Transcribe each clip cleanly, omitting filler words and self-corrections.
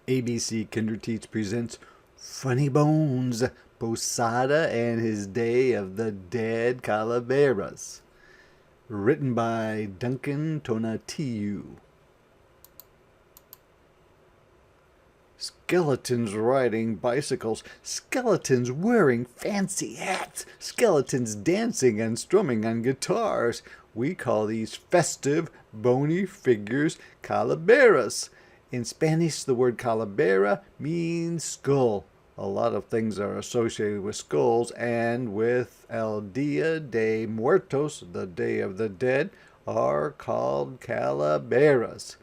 ABC Kinderteach presents Funny Bones, Posada and His Day of the Dead Calaveras. Written by Duncan Tonatiuh. Skeletons riding bicycles, skeletons wearing fancy hats, skeletons dancing and strumming on guitars. We call these festive, bony figures calaveras. In Spanish, the word calavera means skull. A lot of things are associated with skulls, and with El Dia de Muertos, the Day of the Dead, are called calaveras.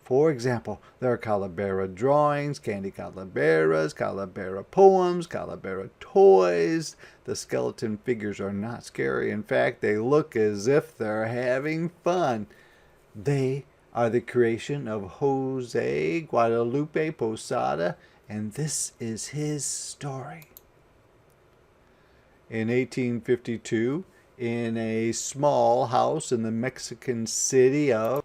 For example, there are calavera drawings, candy calaveras, calavera poems, calavera toys. The skeleton figures are not scary. In fact, they look as if they're having fun. They are the creation of Jose Guadalupe Posada, and this is his story. In 1852, in a small house in the Mexican city of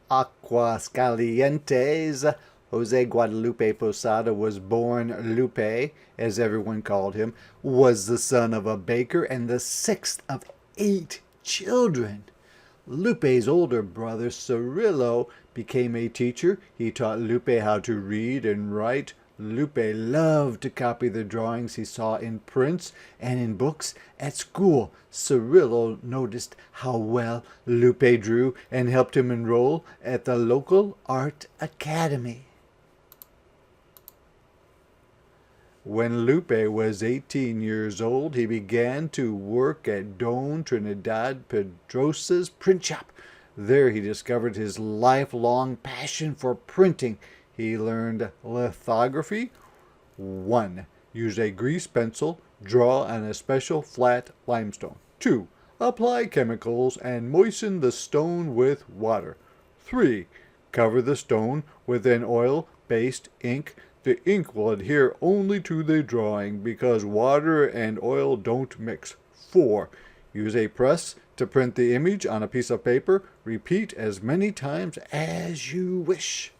Aguascalientes, Jose Guadalupe Posada was born. Lupe, as everyone called him, was the son of a baker and the sixth of 8 children. Lupe's older brother, Cirillo, became a teacher. He taught Lupe how to read and write. Lupe loved to copy the drawings he saw in prints and in books at school. Cirillo noticed how well Lupe drew and helped him enroll at the local art academy. When Lupe was 18 years old, he began to work at Don Trinidad Pedrosa's print shop. There he discovered his lifelong passion for printing. He learned lithography. 1. Use a grease pencil, draw on a special flat limestone. 2. Apply chemicals and moisten the stone with water. 3. Cover the stone with an oil-based ink. The ink will adhere only to the drawing because water and oil don't mix. 4. Use a press to print the image on a piece of paper. Repeat as many times as you wish.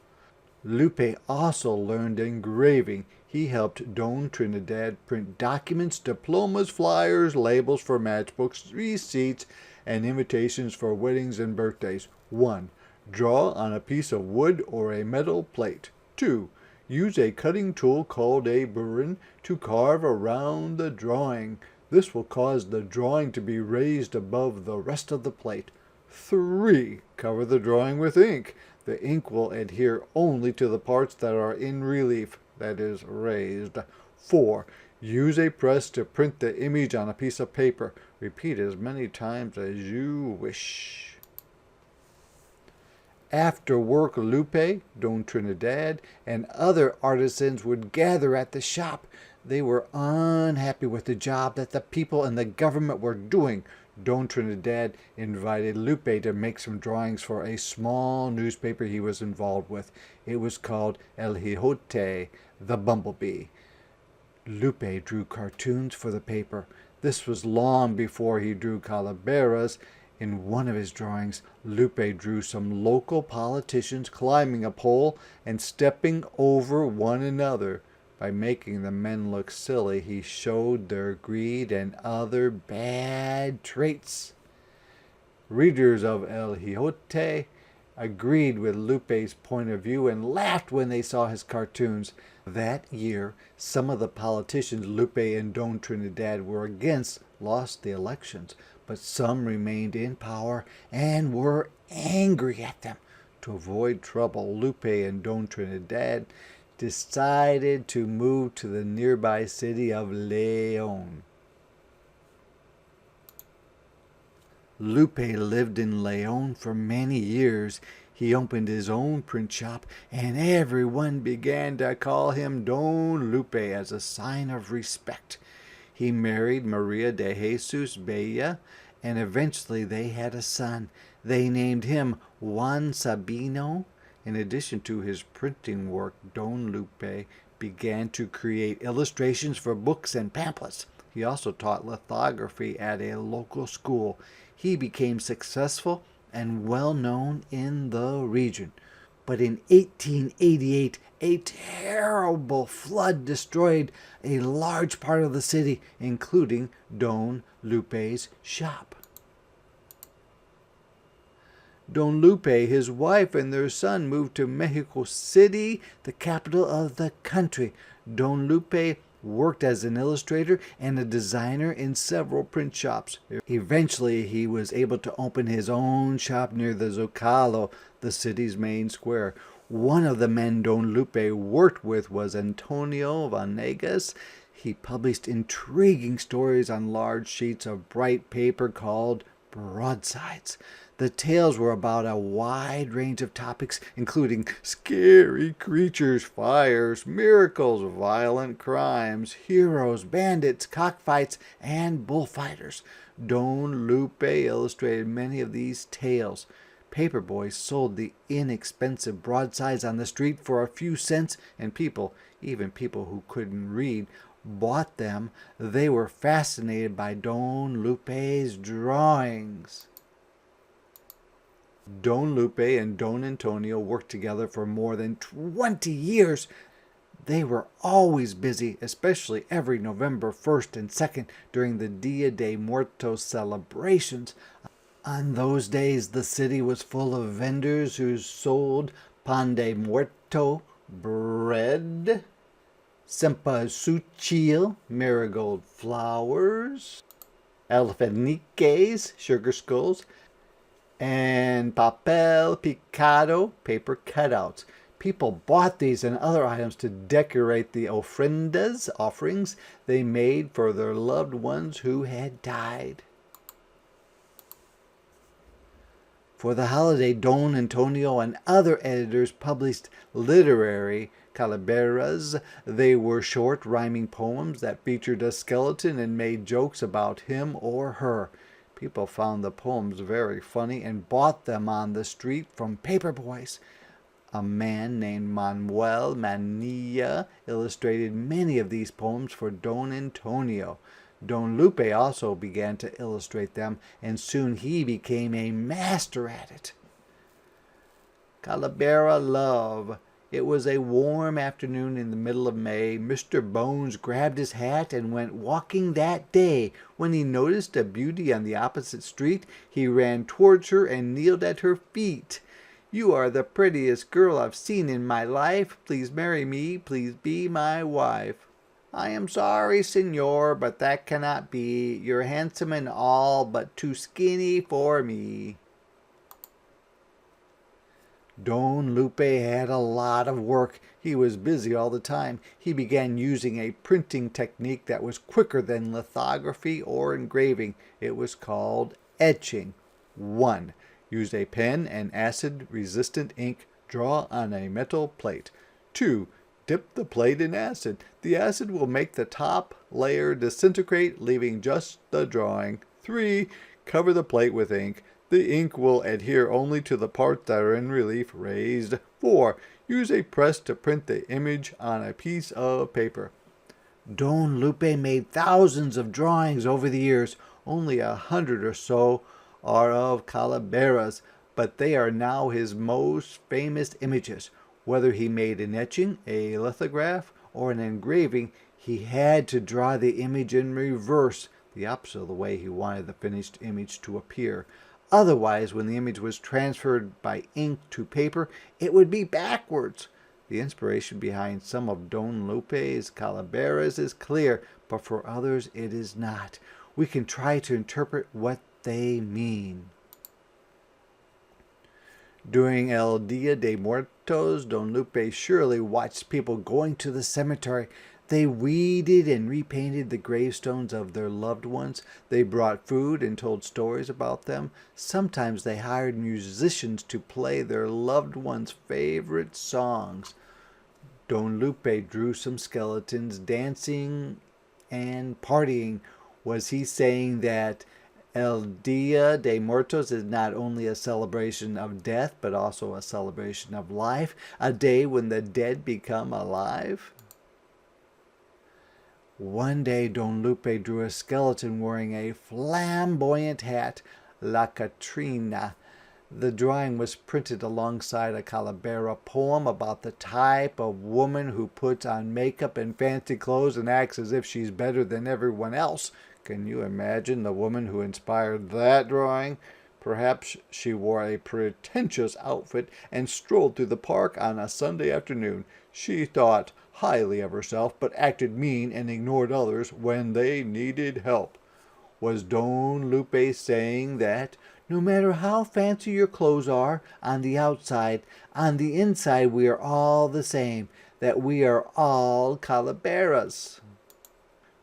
Lupe also learned engraving. He helped Don Trinidad print documents, diplomas, flyers, labels for matchbooks, receipts, and invitations for weddings and birthdays. 1. Draw on a piece of wood or a metal plate. 2. Use a cutting tool called a burin to carve around the drawing. This will cause the drawing to be raised above the rest of the plate. 3. Cover the drawing with ink. The ink will adhere only to the parts that are in relief, that is, raised. 4. Use a press to print the image on a piece of paper. Repeat as many times as you wish. After work, Lupe, Don Trinidad, and other artisans would gather at the shop. They were unhappy with the job that the people and the government were doing. Don Trinidad invited Lupe to make some drawings for a small newspaper he was involved with. It was called El Hijote, the Bumblebee. Lupe drew cartoons for the paper. This was long before he drew calaveras. In one of his drawings, Lupe drew some local politicians climbing a pole and stepping over one another. By making the men look silly, he showed their greed and other bad traits. Readers of El Hijote agreed with Lupe's point of view and laughed when they saw his cartoons. That year, some of the politicians Lupe and Don Trinidad were against lost the elections, but some remained in power and were angry at them. To avoid trouble, Lupe and Don Trinidad decided to move to the nearby city of Leon. Lupe lived in Leon for many years. He opened his own print shop, and everyone began to call him Don Lupe as a sign of respect. He married Maria de Jesus Bella, and eventually they had a son. They named him Juan Sabino. In addition to his printing work, Don Lupe began to create illustrations for books and pamphlets. He also taught lithography at a local school. He became successful and well known in the region. But in 1888, a terrible flood destroyed a large part of the city, including Don Lupe's shop. Don Lupe, his wife, and their son moved to Mexico City, the capital of the country. Don Lupe worked as an illustrator and a designer in several print shops. Eventually, he was able to open his own shop near the Zocalo, the city's main square. One of the men Don Lupe worked with was Antonio Vanegas. He published intriguing stories on large sheets of bright paper called broadsides. The tales were about a wide range of topics, including scary creatures, fires, miracles, violent crimes, heroes, bandits, cockfights, and bullfighters. Don Lupe illustrated many of these tales. Paperboys sold the inexpensive broadsides on the street for a few cents, and people, even people who couldn't read, bought them. They were fascinated by Don Lupe's drawings. Don Lupe and Don Antonio worked together for more than 20 years. They were always busy, especially every November 1st and 2nd during the Dia de Muertos celebrations. On those days, the city was full of vendors who sold pan de muerto, bread, cempasúchil, marigold flowers, alfeñiques, sugar skulls, and papel picado, paper cutouts. People bought these and other items to decorate the ofrendas, offerings they made for their loved ones who had died. For the holiday, Don Antonio and other editors published literary Calaveras. They were short, rhyming poems that featured a skeleton and made jokes about him or her. People found the poems very funny and bought them on the street from paperboys. A man named Manuel Manilla illustrated many of these poems for Don Antonio. Don Lupe also began to illustrate them, and soon he became a master at it. Calavera Love. It was a warm afternoon in the middle of May. Mr. Bones grabbed his hat and went walking that day. When he noticed a beauty on the opposite street, he ran towards her and kneeled at her feet. "You are the prettiest girl I've seen in my life. Please marry me. Please be my wife." "I am sorry, senor, but that cannot be. You're handsome and all, but too skinny for me." Don Lupe had a lot of work. He was busy all the time. He began using a printing technique that was quicker than lithography or engraving. It was called etching. 1. Use a pen and acid-resistant ink. Draw on a metal plate. 2. Dip the plate in acid. The acid will make the top layer disintegrate, leaving just the drawing. 3. Cover the plate with ink. The ink will adhere only to the parts that are in relief raised. 4. Use a press to print the image on a piece of paper. Don Lupe made thousands of drawings over the years. Only 100 or so are of Calaveras, but they are now his most famous images. Whether he made an etching, a lithograph, or an engraving, he had to draw the image in reverse, the opposite of the way he wanted the finished image to appear. Otherwise, when the image was transferred by ink to paper, it would be backwards. The inspiration behind some of Don Lupe's Calaveras is clear, but for others it is not. We can try to interpret what they mean. During El Dia de Muertos, Don Lupe surely watched people going to the cemetery. They weeded and repainted the gravestones of their loved ones. They brought food and told stories about them. Sometimes they hired musicians to play their loved ones' favorite songs. Don Lupe drew some skeletons dancing and partying. Was he saying that El Dia de Muertos is not only a celebration of death, but also a celebration of life, a day when the dead become alive? One day, Don Lupe drew a skeleton wearing a flamboyant hat, La Catrina. The drawing was printed alongside a Calavera poem about the type of woman who puts on makeup and fancy clothes and acts as if she's better than everyone else. Can you imagine the woman who inspired that drawing? Perhaps she wore a pretentious outfit and strolled through the park on a Sunday afternoon. She thought highly of herself, but acted mean and ignored others when they needed help. Was Don Lupe saying that no matter how fancy your clothes are on the outside, on the inside we are all the same, that we are all Calaveras?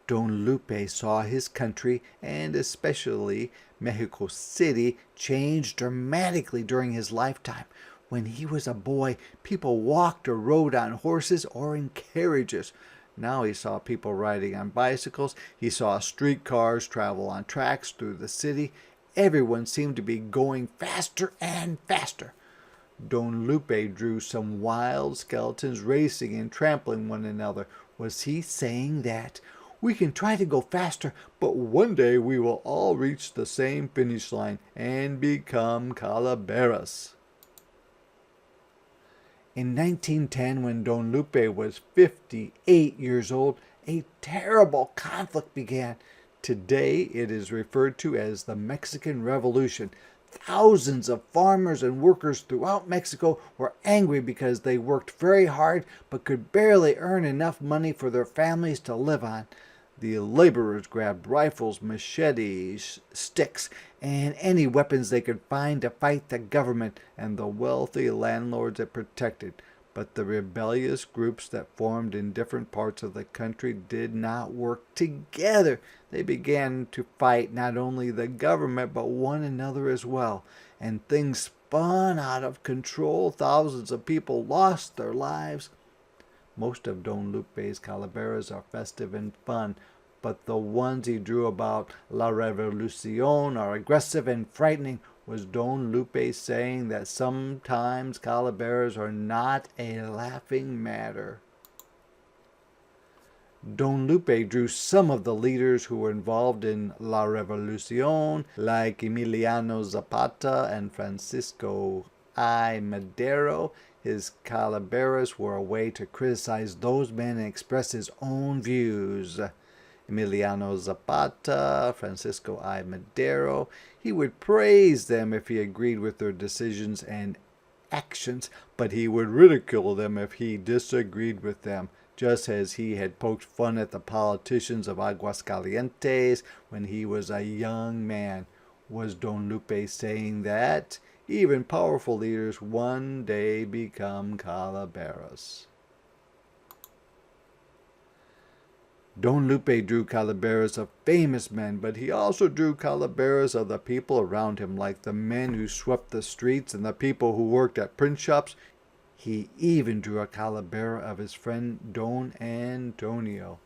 Don Lupe saw his country, and especially Mexico City, change dramatically during his lifetime. When he was a boy, people walked or rode on horses or in carriages. Now he saw people riding on bicycles. He saw streetcars travel on tracks through the city. Everyone seemed to be going faster and faster. Don Lupe drew some wild skeletons racing and trampling one another. Was he saying that we can try to go faster, but one day we will all reach the same finish line and become Calaveras? In 1910, when Don Lupe was 58 years old, a terrible conflict began. Today, it is referred to as the Mexican Revolution. Thousands of farmers and workers throughout Mexico were angry because they worked very hard but could barely earn enough money for their families to live on. The laborers grabbed rifles, machetes, sticks, and any weapons they could find to fight the government and the wealthy landlords it protected. But the rebellious groups that formed in different parts of the country did not work together. They began to fight not only the government but one another as well, and things spun out of control. Thousands of people lost their lives. Most of Don Lupe's calaveras are festive and fun, but the ones he drew about La Revolucion are aggressive and frightening. Was Don Lupe saying that sometimes calaveras are not a laughing matter? Don Lupe drew some of the leaders who were involved in La Revolucion, like Emiliano Zapata and Francisco I. Madero. His calaveras were a way to criticize those men and express his own views. Emiliano Zapata, Francisco I. Madero, he would praise them if he agreed with their decisions and actions, but he would ridicule them if he disagreed with them, just as he had poked fun at the politicians of Aguascalientes when he was a young man. Was Don Lupe saying that even powerful leaders one day become calaveras? Don Lupe drew calaveras of famous men, but he also drew calaveras of the people around him, like the men who swept the streets and the people who worked at print shops. He even drew a calavera of his friend Don Antonio.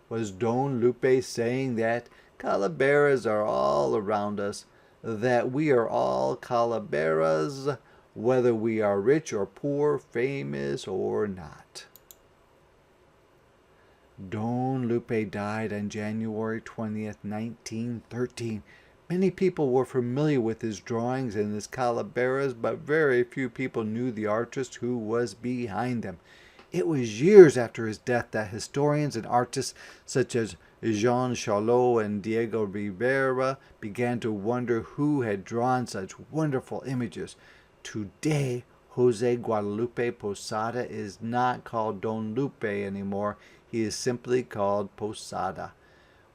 Was Don Lupe saying that calaveras are all around us, that we are all calaveras, whether we are rich or poor, famous or not? Don Lupe died on January 20th, 1913. Many people were familiar with his drawings and his calaveras, but very few people knew the artist who was behind them. It was years after his death that historians and artists such as Jean Charlot and Diego Rivera began to wonder who had drawn such wonderful images. Today, Jose Guadalupe Posada is not called Don Lupe anymore. He is simply called Posada,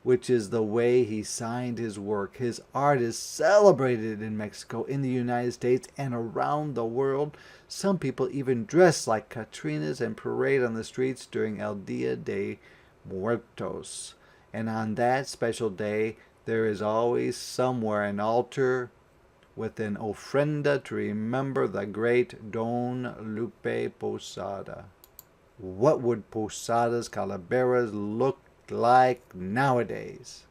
which is the way he signed his work. His art is celebrated in Mexico, in the United States, and around the world. Some people even dress like Catrinas and parade on the streets during El Dia de Muertos. And on that special day, there is always somewhere an altar with an ofrenda to remember the great Don Lupe Posada. What would Posada's calaveras look like nowadays?